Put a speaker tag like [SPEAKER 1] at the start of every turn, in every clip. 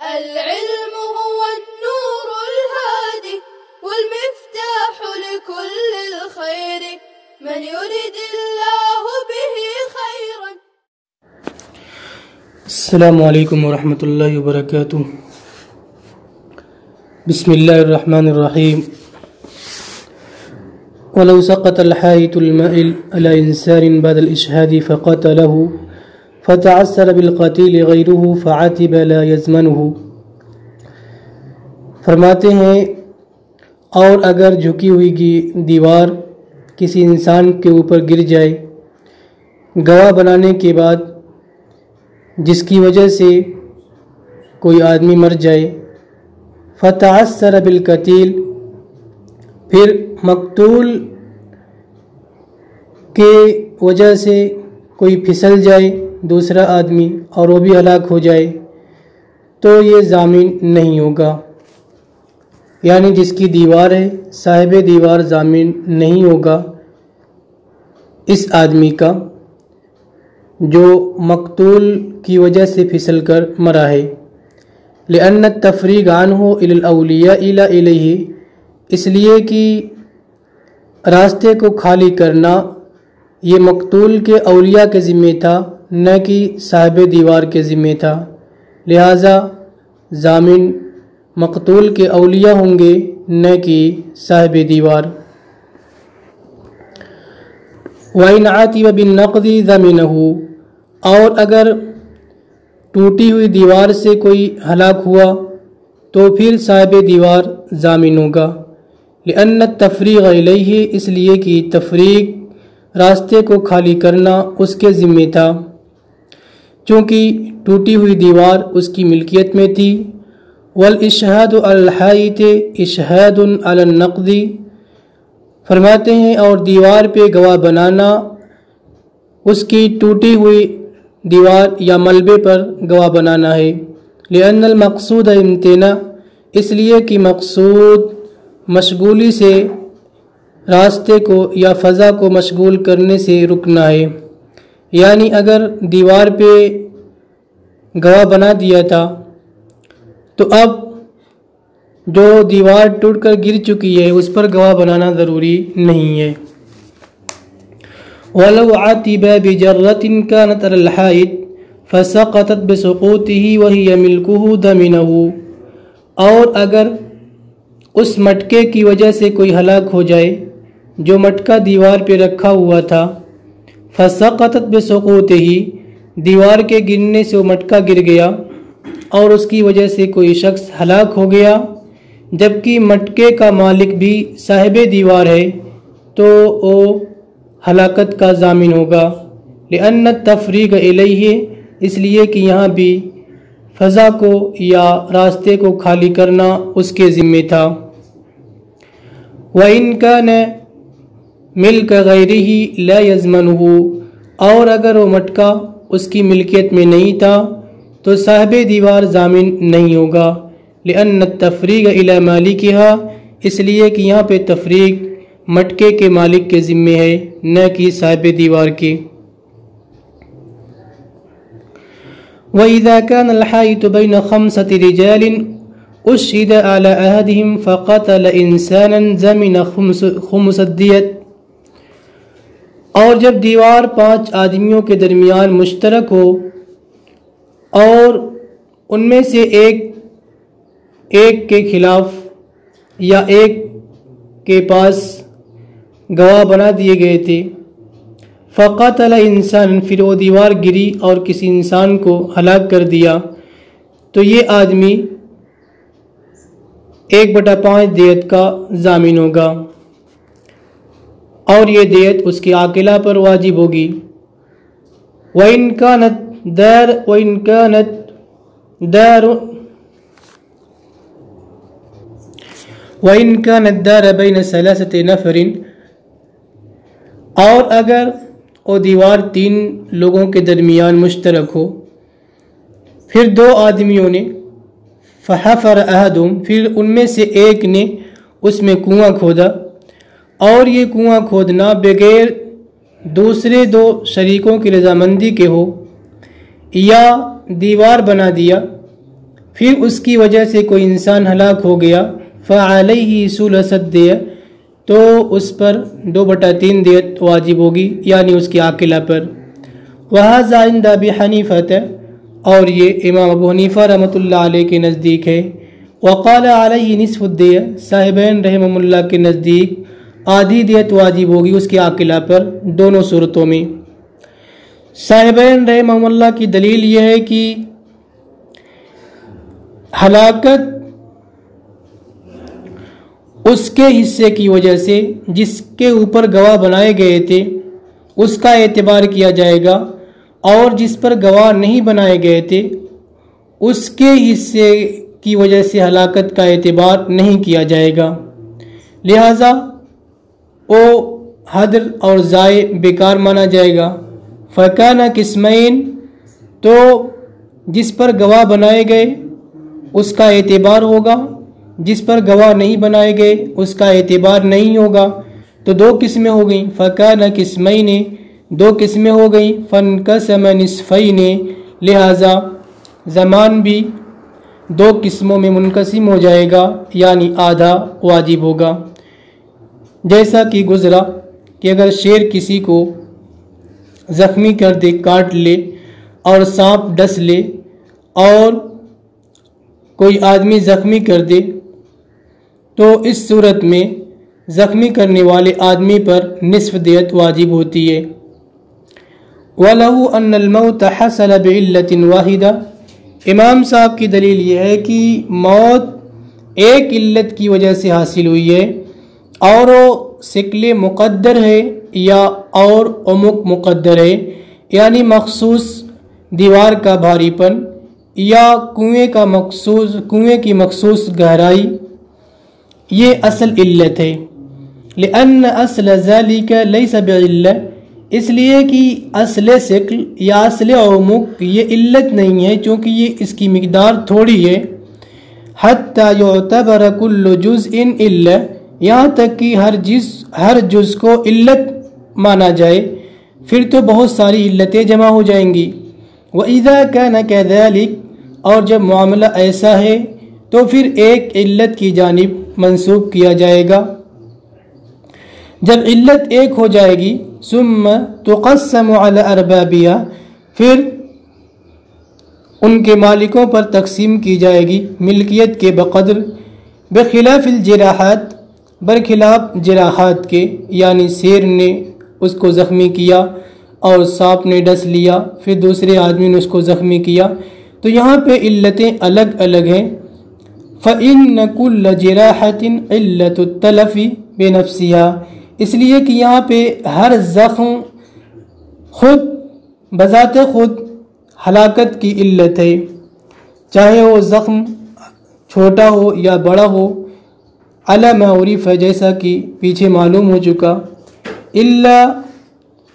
[SPEAKER 1] العلم هو النور الهادي والمفتاح لكل الخير من يريد الله به خيرا.
[SPEAKER 2] السلام علیکم ورحمۃ اللہ وبرکاتہ. بسم اللہ الرحمن الرحیم. ولو سقط الحائط المائل على إنسان بعد الإشهاد فقتله فتعسر بالقتيل غيره فعاتب لا يزمنه. فرماتے ہیں اور اگر جھکی ہوئی دیوار کسی انسان کے اوپر گر جائے گواہ بنانے کے بعد جس کی وجہ سے کوئی آدمی مر جائے، فتعسر بالقتیل، پھر مقتول کے وجہ سے کوئی پھسل جائے دوسرا آدمی اور وہ بھی ہلاک ہو جائے تو یہ ضامن نہیں ہوگا. یعنی جس کی دیوار ہے صاحب دیوار ضامن نہیں ہوگا اس آدمی کا جو مقتول کی وجہ سے پھسل کر مرا ہے. لأن التفریغ عنہ الی الاولیاء لا الیہ، اس لیے کہ راستے کو خالی کرنا یہ مقتول کے اولیاء کے ذمہ تھا نہ کہ صاحب دیوار کے ذمہ تھا، لہٰذا ضامن مقتول کے اولیاء ہوں گے نہ کہ صاحب دیوار. وَإِنْ عَاتِبَ بِالنَّقْضِ ضَمِنَهُ، اور اگر ٹوٹی ہوئی دیوار سے کوئی ہلاک ہوا تو پھر صاحب دیوار ضامن ہوگا. لأن التفریغ الیہ، اس لیے کہ تفریق راستے کو خالی کرنا اس کے ذمہ تھا چونکہ ٹوٹی ہوئی دیوار اس کی ملکیت میں تھی. والاشہاد علی الحائط اشہاد علی النقض، فرماتے ہیں اور دیوار پہ گواہ بنانا اس کی ٹوٹی ہوئی دیوار یا ملبے پر گواہ بنانا ہے. لأن المقصود امتناع، اس لیے کہ مقصود مشغولی سے راستے کو یا فضا کو مشغول کرنے سے رکنا ہے. یعنی اگر دیوار پہ گواہ بنا دیا تھا تو اب جو دیوار ٹوٹ کر گر چکی ہے اس پر گواہ بنانا ضروری نہیں ہے. وَلَوْ عَاتِبَ بِجَرَّةٍ كَانَتْ عَلَى الْحَائِطِ فَسَقَطَتْ بِسُقُوطِهِ وَهِيَ مِلْكُهُ ضَمِنَهُ، اور اگر اس مٹکے کی وجہ سے کوئی ہلاک ہو جائے جو مٹکا دیوار پہ رکھا ہوا تھا، فَسَقَطَتْ بِسُقُوطِهِ، دیوار کے گرنے سے وہ مٹکا گر گیا اور اس کی وجہ سے کوئی شخص ہلاک ہو گیا جبکہ مٹکے کا مالک بھی صاحب دیوار ہے تو وہ ہلاکت کا ضامن ہوگا. لأن التفریغ الیہ، اس لیے کہ یہاں بھی فضا کو یا راستے کو خالی کرنا اس کے ذمہ تھا. وَإِنْ كَانَ مِلْكَ غَيْرِهِ لَا يَزْمَنُهُ، اور اگر وہ مٹکا اس کی ملکیت میں نہیں تھا تو صاحب دیوار ضامن نہیں ہوگا. لأن التفریغ الی مالکہا، اس لیے کہ یہاں پہ تفریق مٹکے کے مالک کے ذمہ ہے نہ کہ صاحب دیوار کے. وَإِذَا كَانَ الْحَائِطُ بَيْنَ 5 رِجَالٍ أُشْهِدَ عَلَى أَحَدِهِمْ فَقَتَلَ إِنسَانًا ضَمِنَ خُمُسَ الدِّيَةِ، اور جب دیوار 5 آدمیوں کے درمیان مشترک ہو اور ان میں سے ایک کے خلاف یا ایک کے پاس گواہ بنا دیے گئے تھے، فقتل انسان، پھر وہ دیوار گری اور کسی انسان کو ہلاک کر دیا تو یہ آدمی 1/5 دیت کا ضامن ہوگا اور یہ دیت اس کے عاقلہ پر واجب ہوگی. وَإِنْ كَانَتْ دَارَ بَيْنَ 3 نَفَرٍ، اور اگر وہ دیوار 3 لوگوں کے درمیان مشترک ہو، پھر 2 آدمیوں نے، فَحَفَرَ أَحَدُهُمْ، پھر ان میں سے ایک نے اس میں کنواں کھودا، اور یہ کنواں کھودنا بغیر دوسرے 2 شریکوں کی رضامندی کے ہو، یا دیوار بنا دیا، پھر اس کی وجہ سے کوئی انسان ہلاک ہو گیا، فعلیہ ثلث الدیہ، تو اس پر 2/3 دیت واجب ہوگی، یعنی اس کی عاقلہ پر۔ وہذا عند ابی حنیفہ، اور یہ امام ابو حنیفہ رحمۃ اللہ علیہ کے نزدیک ہے۔ وقال علیہ نصف الدیہ، صاحبین رحمہ اللہ کے نزدیک آدھی دیت واجب ہوگی اس کی عاقلہ پر دونوں صورتوں میں۔ صاحبین رحمہ اللہ کی دلیل یہ ہے کہ ہلاکت اس کے حصے کی وجہ سے جس کے اوپر گواہ بنائے گئے تھے اس کا اعتبار کیا جائے گا، اور جس پر گواہ نہیں بنائے گئے تھے اس کے حصے کی وجہ سے ہلاکت کا اعتبار نہیں کیا جائے گا، لہذا وہ حدر اور ضائع بیکار مانا جائے گا۔ فکان قسمین، تو جس پر گواہ بنائے گئے اس کا اعتبار ہوگا، جس پر گواہ نہیں بنائے گئے اس کا اعتبار نہیں ہوگا، تو 2 قسمیں ہو گئیں۔ فکان قسمین، 2 قسمیں ہو گئیں۔ فانقسم نصفین، لہذا زمان بھی 2 قسموں میں منقسم ہو جائے گا، یعنی آدھا واجب ہوگا۔ جیسا کہ گزرا کہ اگر شیر کسی کو زخمی کر دے، کاٹ لے، اور سانپ ڈس لے، اور کوئی آدمی زخمی کر دے، تو اس صورت میں زخمی کرنے والے آدمی پر نصف دیت واجب ہوتی ہے۔ وَلَهُ أَنَّ الْمَوْتَ حَصَلَ بِعِلَّةٍ وَاحِدَةٍ، امام صاحب کی دلیل یہ ہے کہ موت ایک علت کی وجہ سے حاصل ہوئی ہے، اور وہ ثقل مقدر ہے یا اور عمق مقدر ہے، یعنی مخصوص دیوار کا بھاری پن یا کنویں کی مخصوص گہرائی، یہ اصل علت ہے۔ لأن اصل ذلك ليس بعلة، اس لیے کہ اصل ثقل یا اصل عمق یہ علت نہیں ہے، چونکہ یہ اس کی مقدار تھوڑی ہے۔ حتى يعتبر كل جزء علة، یہاں تک کہ ہر جز کو علت مانا جائے، پھر تو بہت ساری علتیں جمع ہو جائیں گی۔ وَإِذَا كَانَ كَذَلِكَ، اور جب معاملہ ایسا ہے تو پھر ایک علت کی جانب منسوب کیا جائے گا۔ جب علت ایک ہو جائے گی، ثم تقسم على اربابها، پھر ان کے مالکوں پر تقسیم کی جائے گی ملکیت کے بقدر، بخلاف الجراحات، برخلاف جراحات کے، یعنی شیر نے اس کو زخمی کیا اور سانپ نے ڈس لیا، پھر دوسرے آدمی نے اس کو زخمی کیا، تو یہاں پہ علتیں الگ الگ ہیں۔ فَإِنَّ كُلَّ جِرَاحَةٍ عِلَّةُ التَّلَفِ بِنَفْسِهَا، اس لیے کہ یہاں پہ ہر زخم خود بذات خود ہلاکت کی علت ہے، چاہے وہ زخم چھوٹا ہو یا بڑا ہو، علی ما عرف، جیسا کہ پیچھے معلوم ہو چکا۔ الا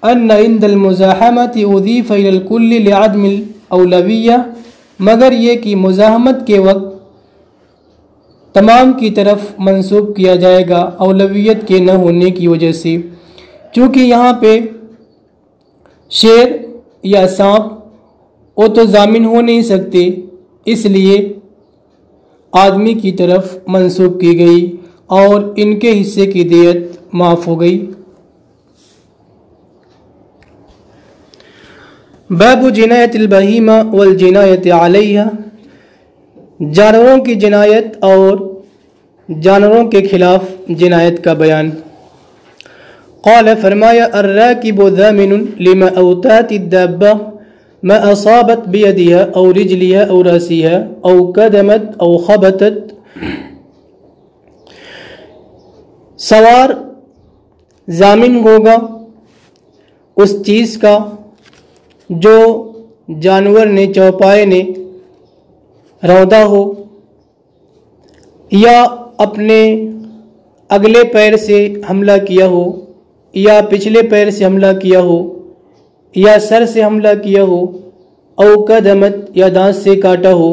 [SPEAKER 2] ان عند المزاحمت اضیف الى الکل لعدم الاولویہ، مگر یہ کہ مزاحمت کے وقت تمام کی طرف منسوب کیا جائے گا اولویت کے نہ ہونے کی وجہ سے، چونکہ یہاں پہ شیر یا سانپ وہ تو ضامن ہو نہیں سکتے، اس لیے آدمی کی طرف منسوب کی گئی اور ان کے حصے کی دیت معاف ہو گئی۔ باب جنایت البہیمہ والجنایت علیہا، جانوروں کی جنایت اور جانوروں کے خلاف جنایت کا بیان۔ قال، فرمایا، الراکب ضامن لما اوتات الدابہ ما اصابت بیدها او رجلها او راسها او قدمت او خبتت، سوار ضامن ہوگا اس چیز کا جو جانور نے، چوپائے نے روندا ہو، یا اپنے اگلے پیر سے حملہ کیا ہو، یا پچھلے پیر سے حملہ کیا ہو، یا سر سے حملہ کیا ہو، او قدمت، یا دانت سے کاٹا ہو،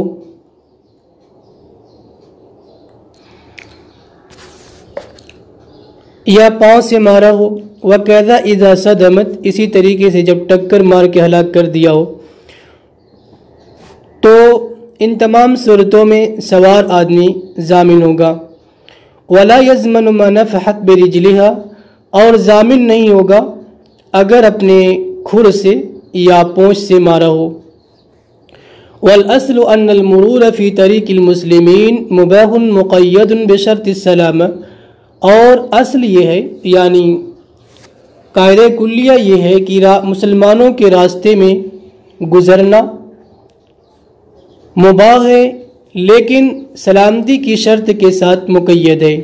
[SPEAKER 2] یا پاؤں سے مارا ہو، وَكَذَا إِذَا صَدَمَتْ، اسی طریقے سے جب ٹکر مار کے ہلاک کر دیا ہو، تو ان تمام صورتوں میں سوار آدمی ضامن ہوگا۔ ولا یضمن ما نفحت برجلها، اور ضامن نہیں ہوگا اگر اپنے کھر سے یا پونچھ سے مارا ہو۔ والاصل ان المرور فی طریق المسلمین مباح مقید بشرط السلامہ، اور اصل یہ ہے یعنی قاعدہ کلیہ یہ ہے کہ مسلمانوں کے راستے میں گزرنا مباح ہے لیکن سلامتی کی شرط کے ساتھ مقید ہے۔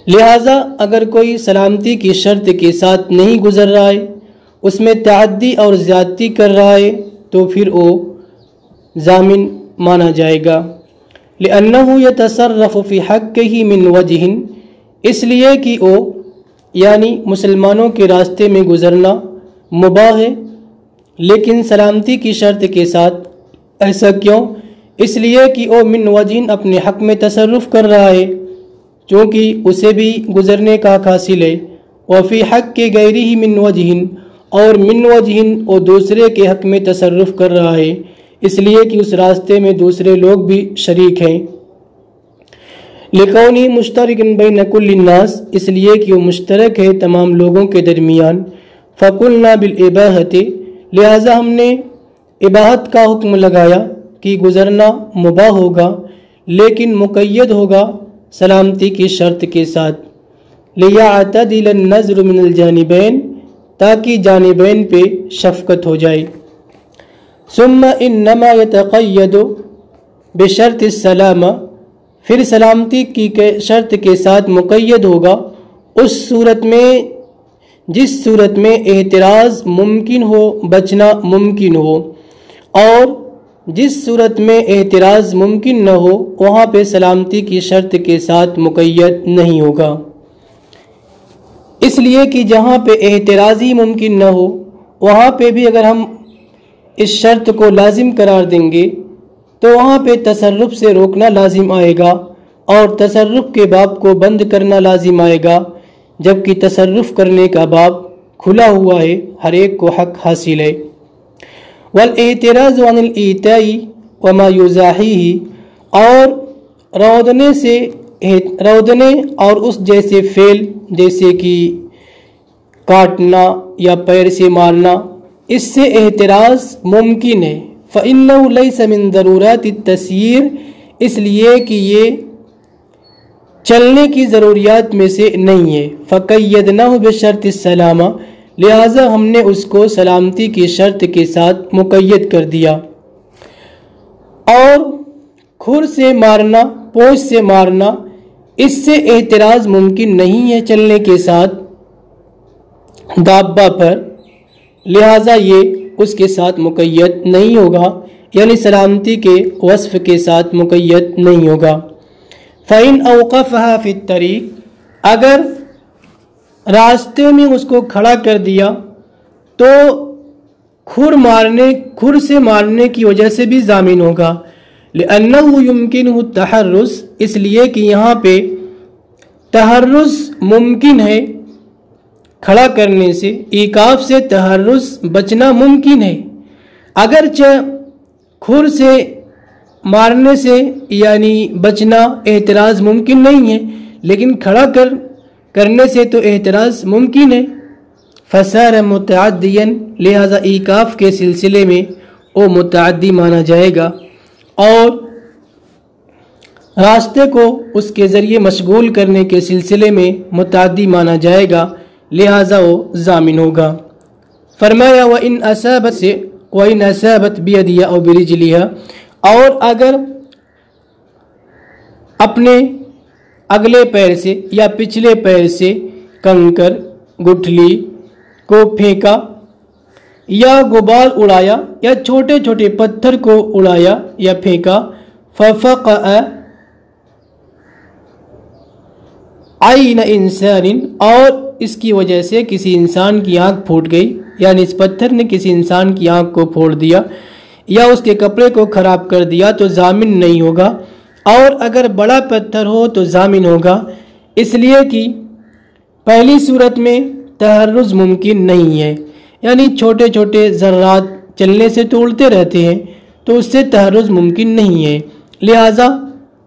[SPEAKER 2] لہٰذا اگر کوئی سلامتی کی شرط کے ساتھ نہیں گزر رہا ہے، اس میں تعدی اور زیادتی کر رہا ہے، تو پھر وہ ضامن مانا جائے گا۔ لأنه يتصرف في حقه من وجہ، اس لیے کہ وہ یعنی مسلمانوں کے راستے میں گزرنا مباح ہے لیکن سلامتی کی شرط کے ساتھ۔ ایسا کیوں؟ اس لیے کہ وہ من وجہ اپنے حق میں تصرف کر رہا ہے چونکہ اسے بھی گزرنے کا حق حاصل ہے۔ وفی حق کے غیرہ من وجہ، اور من وجہ وہ دوسرے کے حق میں تصرف کر رہا ہے اس لیے کہ اس راستے میں دوسرے لوگ بھی شریک ہیں۔ لکونی مشترک بین کل الناس، اس لیے کہ وہ مشترک ہے تمام لوگوں کے درمیان۔ فقلنا بالاباحۃ، لہذا ہم نے اباحت کا حکم لگایا کہ گزرنا مباح ہوگا لیکن مقید ہوگا سلامتی کی شرط کے ساتھ۔ لیعتدل النظر من الجانبین، تاکہ جانبین پہ شفقت ہو جائے۔ ثم انما یتقید بشرط السلامہ، پھر سلامتی کی شرط کے ساتھ مقید ہوگا اس صورت میں جس صورت میں احتراز ممکن ہو، بچنا ممکن ہو، اور جس صورت میں احتراز ممکن نہ ہو وہاں پہ سلامتی کی شرط کے ساتھ مقید نہیں ہوگا۔ اس لیے کہ جہاں پہ احتراز ہی ممکن نہ ہو وہاں پہ بھی اگر ہم اس شرط کو لازم قرار دیں گے تو وہاں پہ تصرف سے روکنا لازم آئے گا اور تصرف کے باب کو بند کرنا لازم آئے گا، جبکہ تصرف کرنے کا باب کھلا ہوا ہے، ہر ایک کو حق حاصل ہے۔ والاعتراض عن الایتاء وما یزاحیہ، اور رودنے اور اس جیسے فعل جیسے کہ کاٹنا یا پیر سے مارنا، اس سے احتراز ممکن ہے۔ فإنه ليس من ضرورات التسيير، اس لیے کہ یہ چلنے کی ضروریات میں سے نہیں ہے۔ فقیدناه بشرط السلامہ، لہٰذا ہم نے اس کو سلامتی کی شرط کے ساتھ مقید کر دیا۔ اور کھر سے مارنا، پونچھ سے مارنا، اس سے احتراز ممکن نہیں ہے چلنے کے ساتھ دابہ پر، لہٰذا یہ اس کے ساتھ مقید نہیں ہوگا، یعنی سلامتی کے وصف کے ساتھ مقید نہیں ہوگا۔ فَإِنْ أَوْقَفَهَا فِي الطَّرِيقِ، اگر راستے میں اس کو کھڑا کر دیا تو کھر سے مارنے کی وجہ سے بھی ضامن ہوگا۔ لأنه يمكنه التحرز، اس لیے کہ یہاں پہ تحرز ممکن ہے، کھڑا کرنے سے ایقاف سے تحرز بچنا ممکن ہے، اگرچہ کھر سے مارنے سے یعنی بچنا احتراز ممکن نہیں ہے لیکن کھڑا کرنے سے تو احتراز ممکن ہے۔ فصار متعدیا، لہذا ایقاف کے سلسلے میں وہ متعدی مانا جائے گا اور راستے کو اس کے ذریعے مشغول کرنے کے سلسلے میں متعدی مانا جائے گا، لہٰذا وہ ضامن ہوگا۔ فرمایا وَإِنْ أَصَابَتْ بِيَدِهَا أَوْ بِرِجْلِهَا، اور اگر اپنے اگلے پیر سے یا پچھلے پیر سے کنکر گٹھلی کو پھینکا یا غبار اڑایا یا چھوٹے چھوٹے پتھر کو اڑایا یا پھینکا، فَفَقَعَ عَيْنَ إِنسَانٍ، اور اس کی وجہ سے کسی انسان کی آنکھ پھوٹ گئی، یعنی اس پتھر نے کسی انسان کی آنکھ کو پھوڑ دیا یا اس کے کپڑے کو خراب کر دیا تو ضامن نہیں ہوگا، اور اگر بڑا پتھر ہو تو ضامن ہوگا، اس لیے کہ پہلی صورت میں تحرز ممکن نہیں ہے، یعنی چھوٹے چھوٹے ذرات چلنے سے تو اڑتے رہتے ہیں، تو اس سے تحرز ممکن نہیں ہے، لہٰذا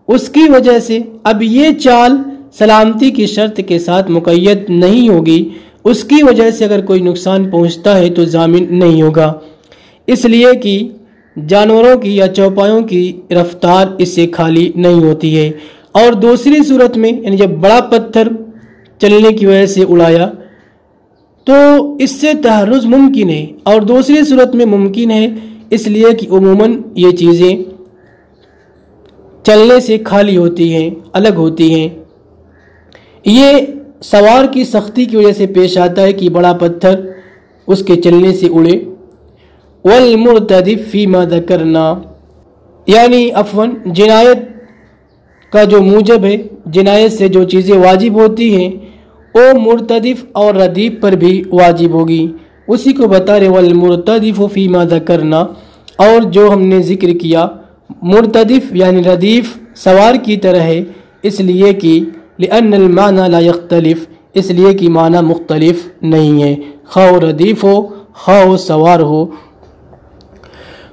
[SPEAKER 2] اس کی وجہ سے اب یہ چال سلامتی کی شرط کے ساتھ مقید نہیں ہوگی، اس کی وجہ سے اگر کوئی نقصان پہنچتا ہے تو ضامن نہیں ہوگا، اس لیے کہ جانوروں کی یا چوپایوں کی رفتار اس سے خالی نہیں ہوتی ہے۔ اور دوسری صورت میں یعنی جب بڑا پتھر چلنے کی وجہ سے اڑایا تو اس سے تحرز ممکن ہے، اور دوسری صورت میں ممکن ہے اس لیے کہ عموماً یہ چیزیں چلنے سے خالی ہوتی ہیں، الگ ہوتی ہیں۔ یہ سوار کی سختی کی وجہ سے پیش آتا ہے کہ بڑا پتھر اس کے چلنے سے اڑے۔ والمرتدف فیما ذکرنا، یعنی جنایت کا جو موجب ہے، جنایت سے جو چیزیں واجب ہوتی ہیں وہ مرتدف اور ردیف پر بھی واجب ہوگی، اسی کو بتا رہے والمرتدف فیما ذکرنا۔ اور جو ہم نے ذکر کیا مرتدف یعنی ردیف سوار کی طرح ہے، اس لیے کہ لأن المعنى لا يختلف، اس لیے کہ معنی مختلف نہیں ہے، خواہ ردیف ہو خواہ سوار ہو۔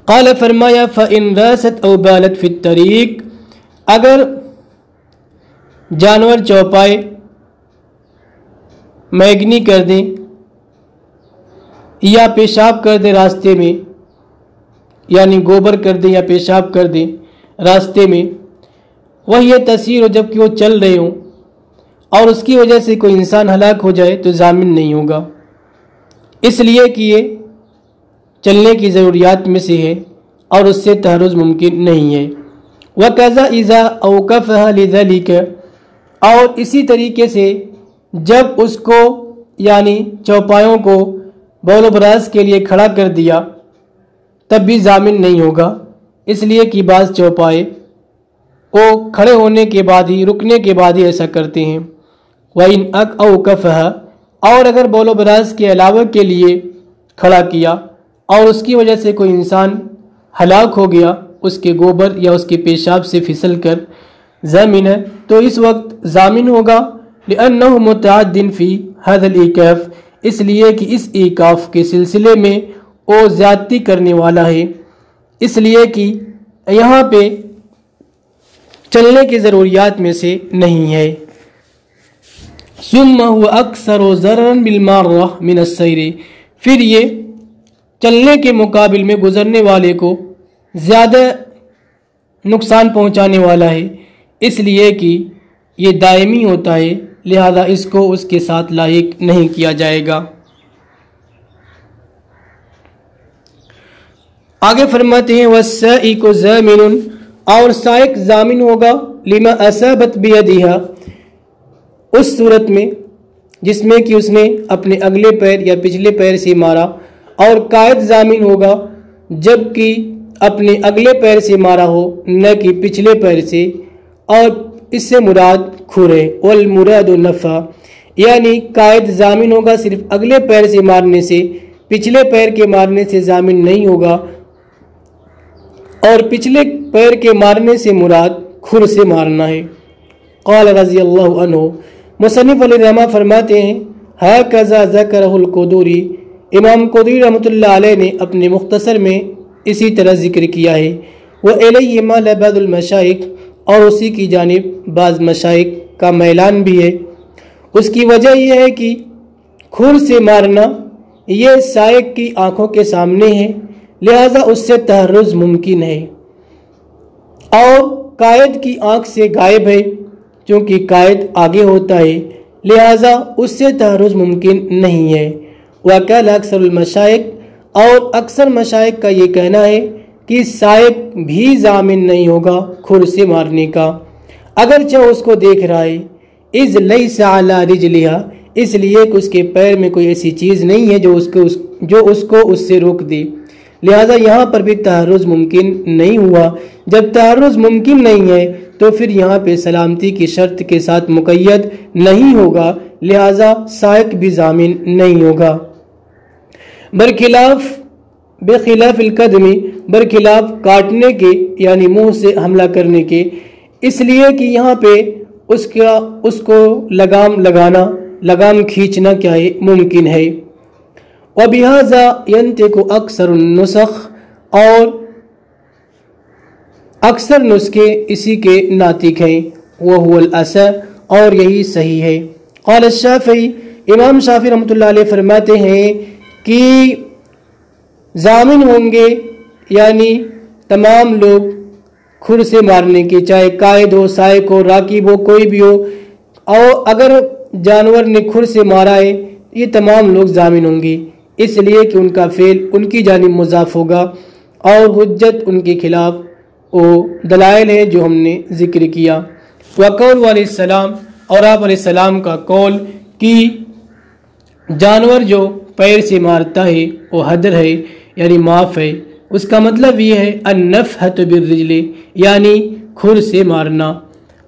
[SPEAKER 2] قال فرمایا فإن راست أو بالت في الطريق، اگر جانور چوپائے میگنی کر دیں یا پیشاب کر دیں راستے میں، یعنی گوبر کر دیں یا پیشاب کر دیں راستے میں، وہی تسیر ہو جب کہ وہ چل رہے ہوں، اور اس کی وجہ سے کوئی انسان ہلاک ہو جائے تو ضامن نہیں ہوگا، اس لیے کہ یہ چلنے کی ضروریات میں سے ہے اور اس سے تحرز ممکن نہیں ہے۔ وَكَذَا إِذَا أَوْقَفَهَا لِذَلِكَ، اور اسی طریقے سے جب اس کو یعنی چوپایوں کو بول و براز کے لیے کھڑا کر دیا تب بھی ضامن نہیں ہوگا، اس لیے کہ بعض چوپائے وہ کھڑے ہونے کے بعد ہی رکنے کے بعد ہی ایسا کرتے ہیں۔ وَإِنْ أَوْقَفَهَا، اور اگر بول و براز کے علاوہ کے لیے کھڑا کیا اور اس کی وجہ سے کوئی انسان ہلاک ہو گیا اس کے گوبر یا اس کے پیشاب سے پھسل کر ضامن ہے تو اس وقت ضامن ہوگا، لأنه متعد فی هذا الإيقاف، اس لیے کہ اس ایقاف کے سلسلے میں وہ زیادتی کرنے والا ہے، اس لیے کہ یہاں پہ چلنے کی ضروریات میں سے نہیں ہے۔ ثم هو اکثر ضررا بالمارہ من السیر، پھر یہ چلنے کے مقابل میں گزرنے والے کو زیادہ نقصان پہنچانے والا ہے، اس لیے کہ یہ دائمی ہوتا ہے، لہذا اس کو اس کے ساتھ لاحق نہیں کیا جائے گا۔ آگے فرماتے ہیں والسائق ضامن، اور سائق ضامن ہوگا لما اصابت بیدہا، اس صورت میں جس میں کہ اس نے اپنے اگلے پیر یا پچھلے پیر سے مارا، اور قائد ضامن ہوگا جب کہ اپنے اگلے پیر سے مارا ہو نہ کہ پچھلے پیر سے، اور اس سے مراد کھر ہے۔ والمراد نفع، یعنی قائد ضامن ہوگا صرف اگلے پیر سے مارنے سے، پچھلے پیر کے مارنے سے ضامن نہیں ہوگا، اور پچھلے پیر کے مارنے سے مراد کھر سے مارنا ہے۔ قال رضی اللہ عنہ، مصنف علیہ الرحمہ فرماتے ہیں ہَكَذَا ذَكَرَهُ الْقُدُورِي، امام قدوری رحمۃ اللہ علیہ نے اپنے مختصر میں اسی طرح ذکر کیا ہے۔ وَإِلَيْهِ مَالَ بَعْضُ الْمَشَائِخ، اور اسی کی جانب بعض مشائخ کا میلان بھی ہے۔ اس کی وجہ یہ ہے کہ کھر سے مارنا یہ سائق کی آنکھوں کے سامنے ہے، لہذا اس سے تحرز ممکن ہے، اور قائد کی آنکھ سے غائب ہے چونکہ قائد آگے ہوتا ہے، لہذا اس سے تحرز ممکن نہیں ہے۔ وَقَالَ اکثر المشائخ، اور اکثر مشائخ کا یہ کہنا ہے کہ سائق بھی ضامن نہیں ہوگا کھر سے مارنے کا، اگرچہ اس کو دیکھ رہا ہے۔ اِذْ لَيْسَ عَلَى رِجْلِهَا، اس لیے کہ اس کے پیر میں کوئی ایسی چیز نہیں ہے جو اس کو اس سے روک دے، لہذا یہاں پر بھی تحرز ممکن نہیں ہوا۔ جب تحرز ممکن نہیں ہے تو پھر یہاں پہ سلامتی کی شرط کے ساتھ مقید نہیں ہوگا، لہذا سائق بھی ضامن نہیں ہوگا۔ بخلاف القدمی، برخلاف کاٹنے کے یعنی منہ سے حملہ کرنے کے، اس لیے کہ یہاں پہ اس کو لگام کھینچنا کیا ہے ممکن ہے۔ وَبِهَذَا يَنْتِقُ أَكْثَرُ النُّسَخ، اور اکثر نسخے اسی کے ناطق ہیں، وہو الاسا، اور یہی صحیح ہے۔ قال الشافعی، امام شافعی رحمۃ اللہ علیہ فرماتے ہیں کہ ضامن ہوں گے، یعنی تمام لوگ کھر سے مارنے کے، چاہے قائد ہو، سائق ہو، راکب ہو، کوئی بھی ہو، اور اگر جانور نے کھر سے مارا ہے یہ تمام لوگ ضامن ہوں گے، اس لیے کہ ان کا فعل ان کی جانب مضاف ہوگا اور حجت ان کے خلاف وہ دلائل ہے جو ہم نے ذکر کیا۔ وقول علیہ السلام، اور آپ علیہ السلام کا قول کہ جانور جو پیر سے مارتا ہے وہ حدر ہے، یعنی معاف ہے، اس کا مطلب یہ ہے النفحۃ بالرجل، یعنی کھر سے مارنا۔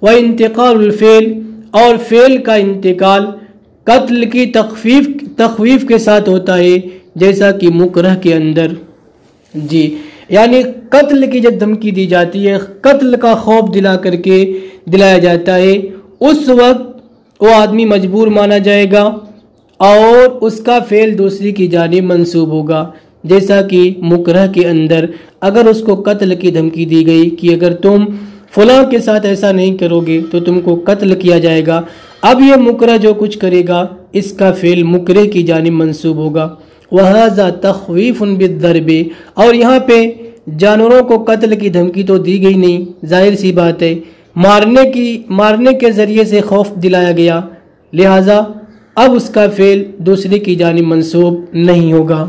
[SPEAKER 2] وانتقال الفعل، اور فعل کا انتقال قتل کی تخفیف کے ساتھ ہوتا ہے، جیسا کہ مکرہ کے اندر، جی، یعنی قتل کی جب دھمکی دی جاتی ہے، قتل کا خوف دلایا جاتا ہے، اس وقت وہ آدمی مجبور مانا جائے گا اور اس کا فعل دوسری کی جانب منسوب ہوگا، جیسا کہ مکرہ کے اندر اگر اس کو قتل کی دھمکی دی گئی کہ اگر تم فلاں کے ساتھ ایسا نہیں کرو گے تو تم کو قتل کیا جائے گا، اب یہ مکرہ جو کچھ کرے گا اس کا فعل مکرہ کی جانب منسوب ہوگا۔ وَهَذَا تَخْوِيفٌ بِالضَّرْبِ، اور یہاں پہ جانوروں کو قتل کی دھمکی تو دی گئی نہیں، ظاہر سی بات ہے، مارنے کے ذریعے سے خوف دلایا گیا، لہٰذا اب اس کا فعل دوسرے کی جانب منسوب نہیں ہوگا۔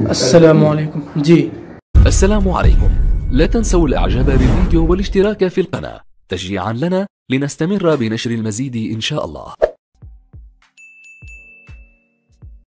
[SPEAKER 2] السلام علیکم۔ جی
[SPEAKER 3] السلام عليكم، لا تنسوا الاعجاب بالفيديو والاشتراك في القناة تشجيعا لنا لنستمر بنشر المزيد ان شاء الله.